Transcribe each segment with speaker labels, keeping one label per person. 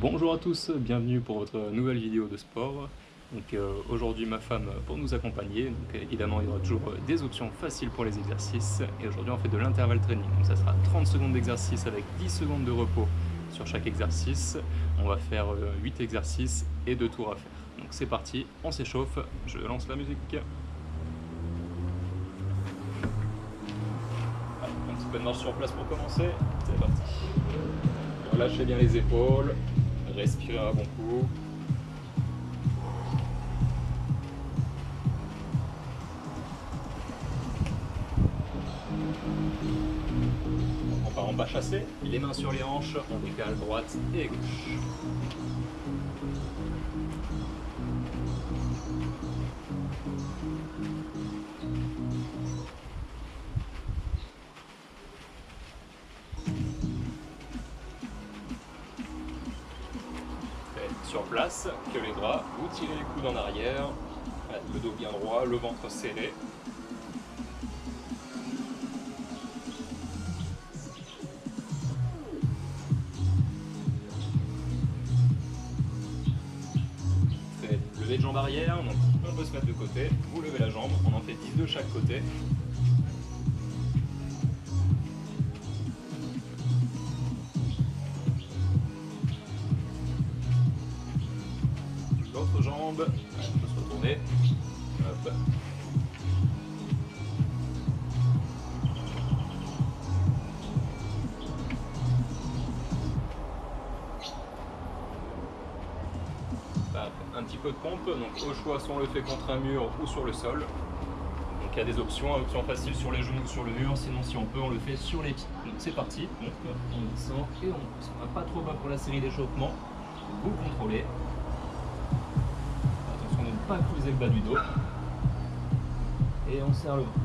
Speaker 1: Bonjour à tous, bienvenue pour votre nouvelle vidéo de sport. Donc aujourd'hui ma femme pour nous accompagner. Donc évidemment il y aura toujours des options faciles pour les exercices. Et aujourd'hui on fait de l'intervalle training. Donc ça sera 30 secondes d'exercice avec 10 secondes de repos sur chaque exercice. On va faire 8 exercices et 2 tours à faire. Donc c'est parti, on s'échauffe, je lance la musique. Un petit peu de marche sur place pour commencer, c'est parti. Relâchez bien les épaules, respirez à bon coup. On part en bas chassé, les mains sur les hanches, on décale droite et gauche. Sur place, que les bras, vous tirez les coudes en arrière, le dos bien droit, le ventre serré. Levée de jambe arrière, donc on peut se mettre de côté, vous levez la jambe, on en fait 10 de chaque côté. L'autre jambe, on peut se retourner. Hop. Un petit peu de pompe, donc au choix soit on le fait contre un mur ou sur le sol. Donc il y a des options, option facile sur les genoux ou sur le mur, sinon si on peut on le fait sur les pieds. Donc c'est parti, donc on descend et on pousse. On va pas trop bas pour la série d'échauffement, vous contrôlez. Attention de ne pas creuser le bas du dos. Et on serre le ventre.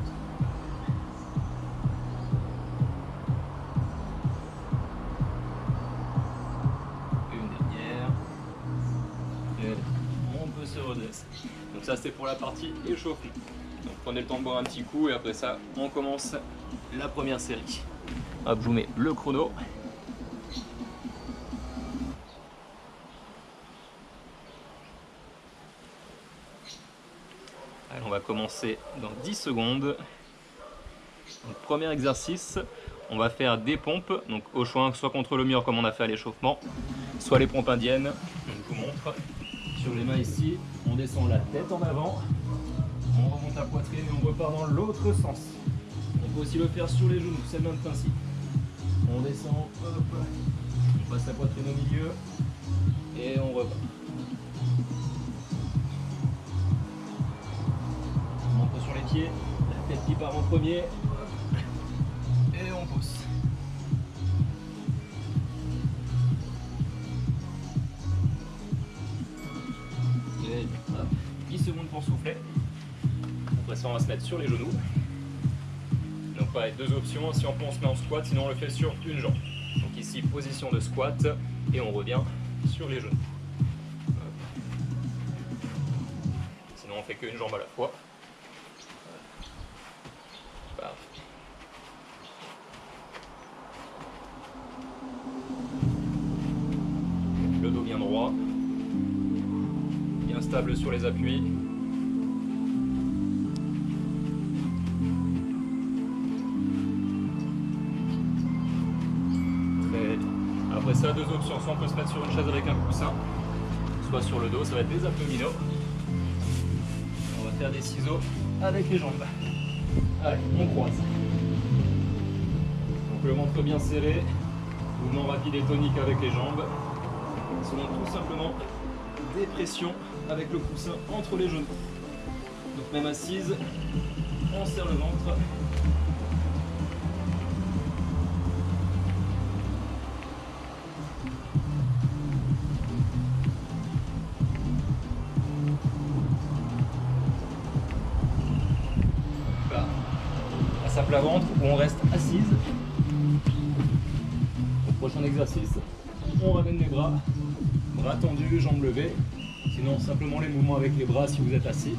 Speaker 1: Se redresse. Donc ça c'était pour la partie échauffement. Donc prenez le temps de boire un petit coup et après ça on commence la première série. Hop, je vous mets le chrono. Allez, on va commencer dans 10 secondes. Donc, premier exercice, on va faire des pompes, donc au choix soit contre le mur comme on a fait à l'échauffement, soit les pompes indiennes. Donc, je vous montre. Sur les mains ici, on descend la tête en avant, on remonte la poitrine et on repart dans l'autre sens. On peut aussi le faire sur les genoux, c'est le même principe. On descend, hop, on passe la poitrine au milieu et on repart. On monte sur les pieds, la tête qui part en premier, hop, et on pousse. 10 secondes pour souffler. Après ça, on va se mettre sur les genoux. Donc pareil, deux options. Si on peut, on se met en squat, sinon on le fait sur une jambe. Donc ici, position de squat et on revient sur les genoux. Sinon, on fait qu'une jambe à la fois. Parfait. Le dos bien droit. Bien stable sur les appuis. Très bien. Après ça, deux options. Soit on peut se mettre sur une chaise avec un coussin, soit sur le dos, ça va être des abdominaux. On va faire des ciseaux avec les jambes. Allez, on croise. Donc le ventre bien serré, mouvement rapide et tonique avec les jambes. Selon tout simplement des pressions avec le coussin entre les genoux. Donc même assise, on serre le ventre. Là, à sa plat ventre où on reste assise. Au prochain exercice, on ramène les bras, bras tendus, jambes levées. Sinon, simplement les mouvements avec les bras si vous êtes assis.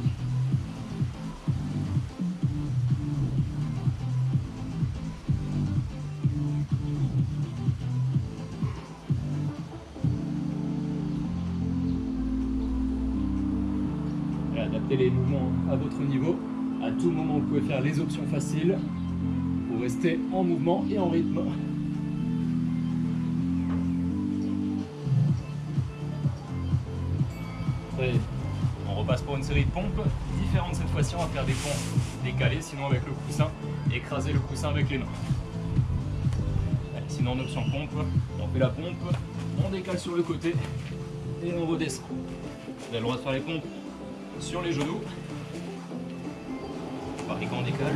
Speaker 1: Adaptez les mouvements à votre niveau. À tout moment, vous pouvez faire les options faciles pour rester en mouvement et en rythme. Très bien. On repasse pour une série de pompes différentes cette fois-ci. On va faire des pompes décalées, sinon avec le coussin, écraser le coussin avec les mains. Allez, sinon en option pompe, on fait la pompe, on décale sur le côté et on redescend. Vous avez le droit de faire les pompes sur les genoux. Pareil quand on décale.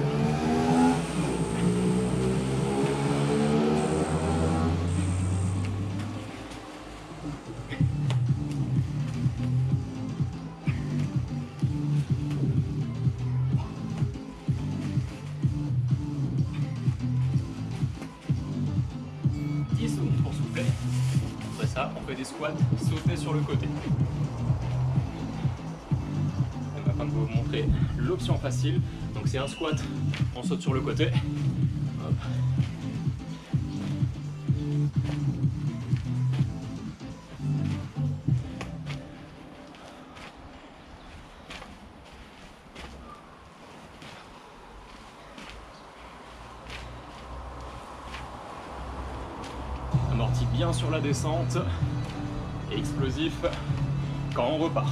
Speaker 1: Pour souffler. Après ça, on fait des squats sautés sur le côté. Afin de vous montrer l'option facile, donc c'est un squat, on saute sur le côté. Hop. Amorti bien sur la descente et explosif quand on repart.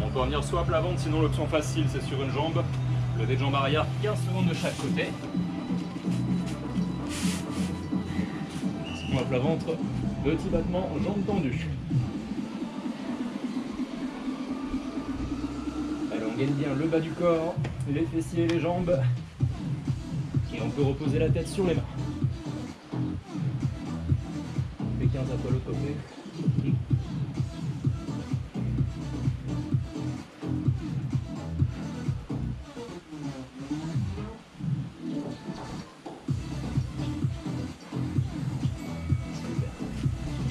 Speaker 1: On peut revenir soit à plat ventre, sinon l'option facile c'est sur une jambe. Lever de jambe arrière 15 secondes de chaque côté. Sinon à plat ventre, petit battement, jambes tendues. Allez, on gagne bien le bas du corps, les fessiers et les jambes. Et on peut reposer la tête sur les mains. On fait 15 à toi l'autre côté.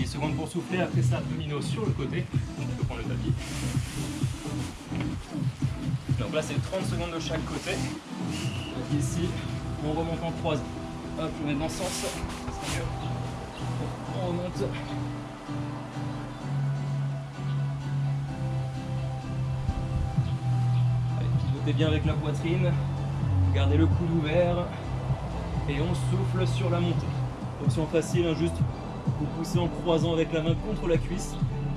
Speaker 1: Secondes pour souffler, après ça abdominaux sur le côté, donc je peux prendre le tapis. Donc là c'est 30 secondes de chaque côté. Donc ici on remonte en croisant. Hop, je mets dans ce sens, c'est mieux. On remonte. Allez, pivotez bien avec la poitrine, gardez le coude ouvert et on souffle sur la montée. Option facile, hein, juste vous poussez en croisant avec la main contre la cuisse,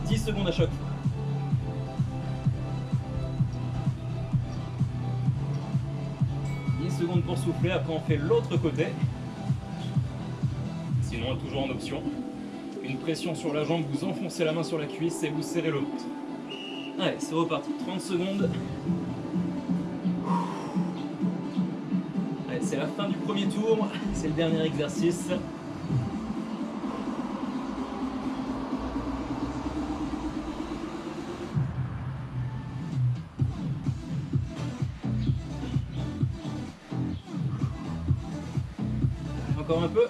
Speaker 1: 10 secondes à chaque fois. Secondes pour souffler, après on fait l'autre côté. Sinon, toujours en option. Une pression sur la jambe, vous enfoncez la main sur la cuisse et vous serrez le ventre. Allez, c'est reparti, 30 secondes. Allez, c'est la fin du premier tour, c'est le dernier exercice. Encore un peu.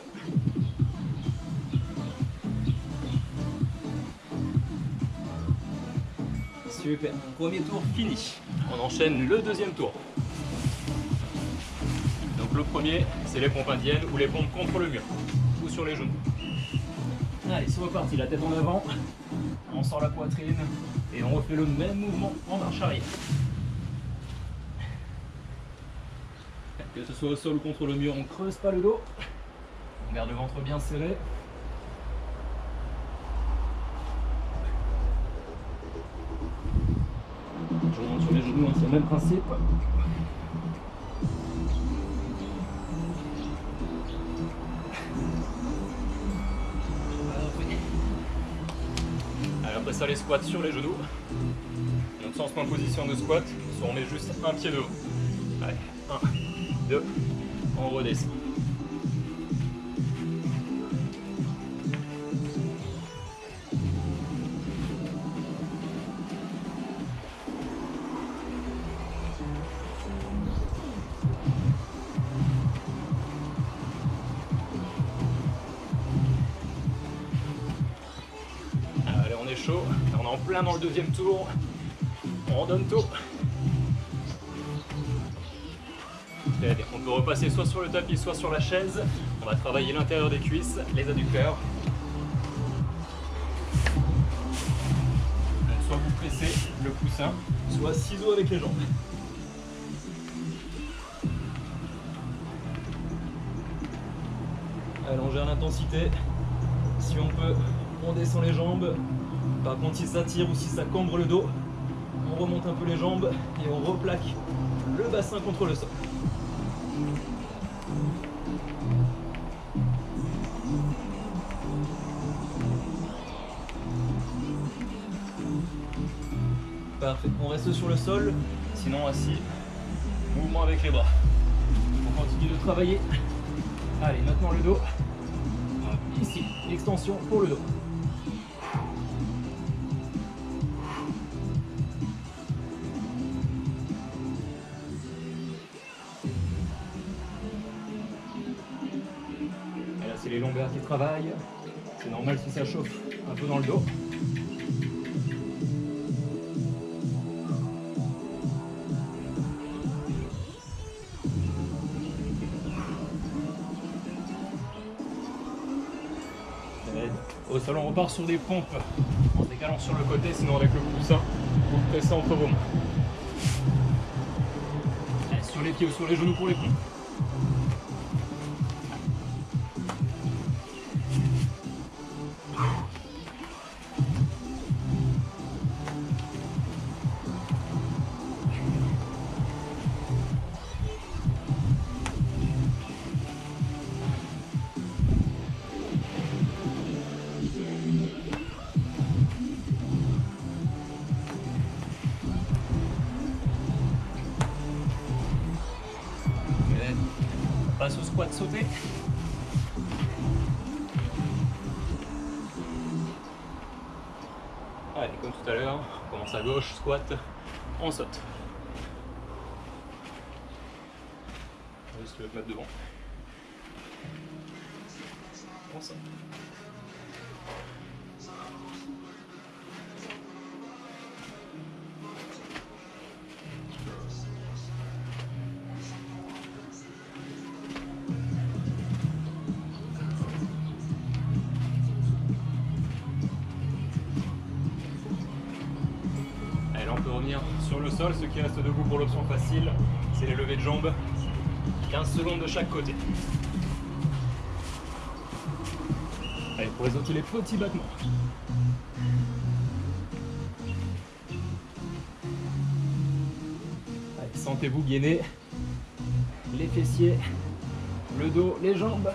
Speaker 1: Super. Premier tour fini. On enchaîne le deuxième tour. Donc le premier, c'est les pompes indiennes ou les pompes contre le mur ou sur les genoux. Allez, c'est reparti. La tête en avant. On sort la poitrine et on refait le même mouvement en marche arrière. Que ce soit au sol ou contre le mur, on creuse pas le dos. On garde le ventre bien serré. Je remonte sur les genoux, hein, c'est le même principe. Alors après ça, les squats sur les genoux. Donc sans en position de squat, soit on met juste un pied devant. Allez, 1, 2, on redescend. Allez, on est chaud, on est en plein dans le deuxième tour, on redonne tout. On peut repasser soit sur le tapis, soit sur la chaise. On va travailler l'intérieur des cuisses, les adducteurs. fessée, le coussin, soit ciseaux avec les jambes. Allongez à l'intensité. Si on peut, on descend les jambes. Par contre, si ça tire ou si ça cambre le dos, on remonte un peu les jambes et on replaque le bassin contre le sol. Parfait, on reste sur le sol, sinon assis, mouvement avec les bras. On continue de travailler. Allez, maintenant le dos. Ici, l'extension pour le dos. Et là, c'est les lombaires qui travaillent. C'est normal si ça chauffe un peu dans le dos. Au sol, on repart sur des pompes en décalant sur le côté, sinon avec le coussin, vous pressez entre vos mains. Allez, sur les pieds ou sur les genoux pour les pompes. On passe au squat sauté. Allez, comme tout à l'heure, on commence à gauche, squat, on saute. Juste le mettre devant. On saute. On peut revenir sur le sol. Ceux qui restent debout pour l'option facile, c'est les levées de jambes. 15 secondes de chaque côté. Allez, pour les autres, les petits battements. Allez, sentez-vous gainer les fessiers, le dos, les jambes.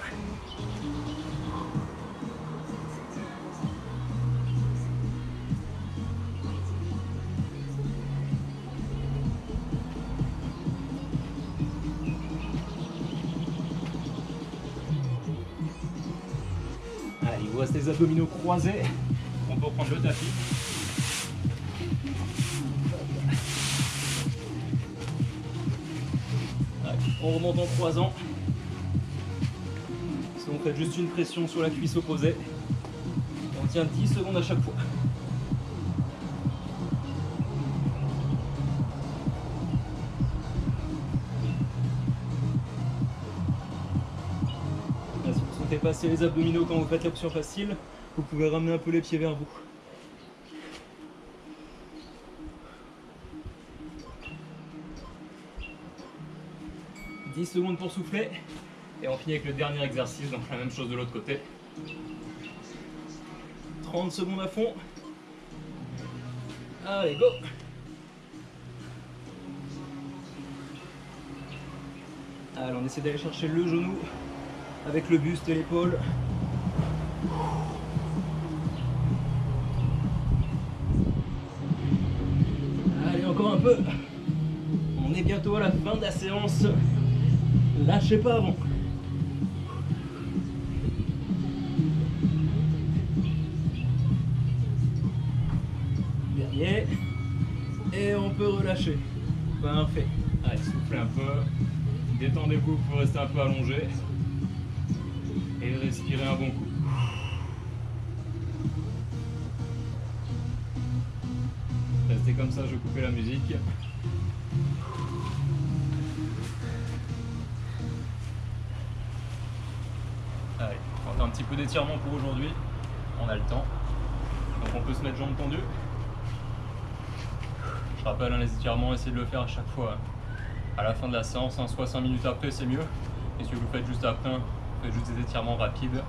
Speaker 1: Allez, il vous reste les abdominaux croisés. On peut reprendre le tapis. Allez, on remonte en croisant. Si on fait juste une pression sur la cuisse opposée, on tient 10 secondes à chaque fois. Si vous souhaitez passer les abdominaux quand vous faites l'option facile, vous pouvez ramener un peu les pieds vers vous. « 10 secondes pour souffler. Et on finit avec le dernier exercice, donc la même chose de l'autre côté. 30 secondes à fond. Allez, go! Allez, on essaie d'aller chercher le genou avec le buste et l'épaule. Allez, encore un peu. On est bientôt à la fin de la séance. Lâchez pas avant. Dernier. Et on peut relâcher. Parfait. Allez, soufflez un peu. Détendez-vous, vous pouvez rester un peu allongé. Et respirez un bon coup. Restez comme ça, je vais couper la musique. Allez, on fait un petit peu d'étirement pour aujourd'hui. On a le temps. Donc on peut se mettre jambes tendues. rappelle, les étirements, essayez de le faire à chaque fois à la fin de la séance, soit 5 minutes après c'est mieux. Et si vous le faites juste après, vous faites juste des étirements rapides.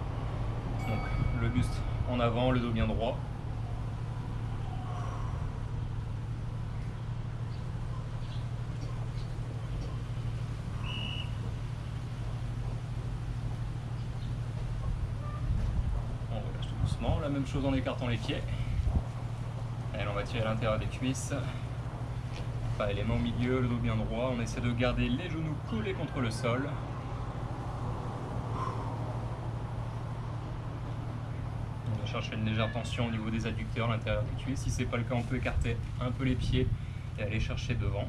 Speaker 1: Donc le buste en avant, le dos bien droit. On relâche tout doucement, la même chose en écartant les pieds. Et on va tirer l'intérieur des cuisses. Pareil, les mains au milieu, le dos bien droit. On essaie de garder les genoux collés contre le sol. On va chercher une légère tension au niveau des adducteurs, l'intérieur des cuisses. Si ce n'est pas le cas, on peut écarter un peu les pieds et aller chercher devant.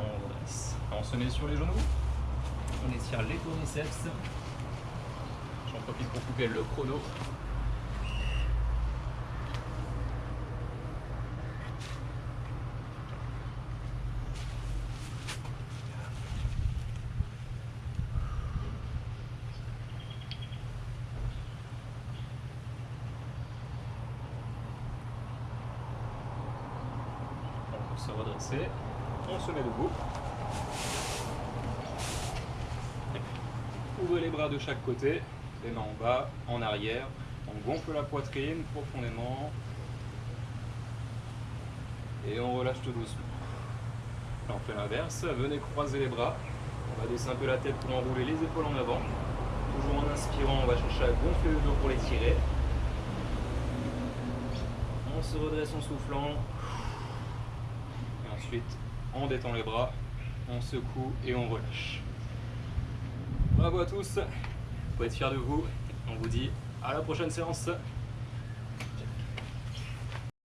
Speaker 1: On redresse. On se met sur les genoux. On étire les quadriceps. J'en profite pour couper le chrono. On se redresser, on se met debout. Ouvrez les bras de chaque côté, les mains en bas, en arrière. On gonfle la poitrine profondément. Et on relâche tout doucement. Là, on fait l'inverse, venez croiser les bras. On va baisser un peu la tête pour enrouler les épaules en avant. Toujours en inspirant, on va chercher à gonfler le dos pour les tirer. On se redresse en soufflant. Et ensuite, on détend les bras, on secoue et on relâche. Bravo à tous, vous pouvez être fiers de vous. On vous dit à la prochaine séance.